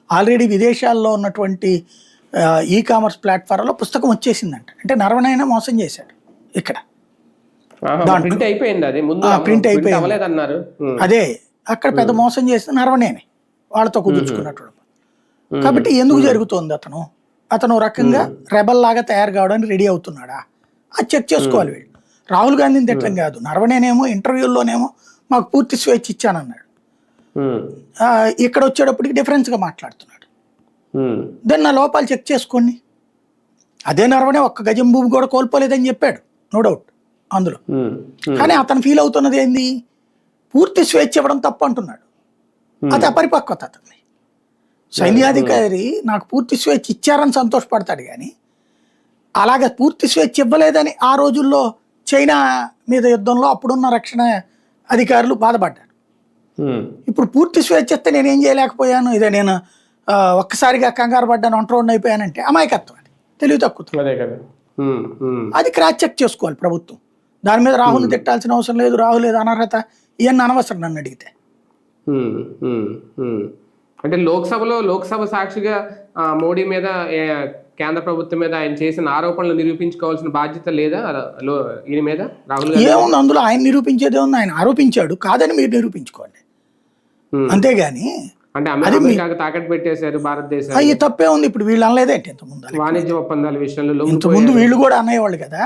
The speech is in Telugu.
ఆల్రెడీ విదేశాల్లో ఉన్నటువంటి ఈ కామర్స్ ప్లాట్ఫామ్లో పుస్తకం వచ్చేసిందంట. అంటే నరవణైనా మోసం చేశాడు ఇక్కడ. ప్రింట్ అయిపోయింది, అది ముందు ప్రింట్ అయిపోయింది అన్నారు. అదే అక్కడ పెద్ద మోసం చేస్తే నరవణేనే వాళ్ళతో కుదుర్చుకున్నట్టు. కాబట్టి ఎందుకు జరుగుతోంది? అతను రకంగా రెబల్ లాగా తయారు కావడానికి రెడీ అవుతున్నాడా అది చెక్ చేసుకోవాలి వీళ్ళు. రాహుల్ గాంధీని తిట్టడం కాదు, నరవణేనేమో ఇంటర్వ్యూల్లోనేమో మాకు పూర్తి స్వేచ్ఛ ఇచ్చానన్నాడు, ఇక్కడ వచ్చేటప్పటికి డిఫరెన్స్గా మాట్లాడుతున్నాడు. దాన్ని నా లోపాలు చెక్ చేసుకోండి. అదే నరవణే ఒక్క గజం భూమి కూడా కోల్పోలేదని చెప్పాడు, నో డౌట్ అందులో. కానీ అతను ఫీల్ అవుతున్నది ఏంది? పూర్తి స్వేచ్ఛ ఇవ్వడం తప్పు అంటున్నాడు. అది అపరిపక్వత అతన్ని. సైన్యాధికారి నాకు పూర్తి స్వేచ్ఛ ఇచ్చారని సంతోషపడతాడు, కానీ అలాగే పూర్తి స్వేచ్ఛ ఇవ్వలేదని ఆ రోజుల్లో చైనా మీద యుద్ధంలో అప్పుడున్న రక్షణ అధికారులు బాధపడ్డారు. ఇప్పుడు పూర్తి స్వేచ్ఛ ఇస్తే నేనేం చేయలేకపోయాను, ఇదే నేను ఒక్కసారిగా కంగారు పడ్డాను, ఒంటరి అయిపోయానంటే అమాయకత్వం, అది తెలివి తక్కువ. అది క్రాస్ చెక్ చేసుకోవాలి ప్రభుత్వం. దాని మీద రాహుల్ని తిట్టాల్సిన అవసరం లేదు, రాహుల్ లేదు అనర్హత ఇవన్నీ అనవసరం నన్ను అడిగితే. అంటే లోక్సభ సాక్షిగా మోడీ మీద కేంద్ర ప్రభుత్వం మీద ఆయన చేసిన ఆరోపణలు నిరూపించుకోవాల్సిన బాధ్యత లేదా ఈయన మీద? రాహుల్ గాంధీ ఏముంది అందులో? ఆయన నిరూపించేదే ఉంది, ఆయన ఆరోపించాడు కాదని మీరు నిరూపించుకోండి, అంతేగాని అంటే అమెరికాకు తాకట్టు పెట్టేశారు భారతదేశం, అయ్యి తప్పే ఉంది. ఇప్పుడు వీళ్ళు అనలేదేంటి ఇంతకుముందు? వాణిజ్య ఒప్పందాల విషయంలో ఇంతకుముందు వీళ్ళు కూడా అనేవాళ్ళు కదా.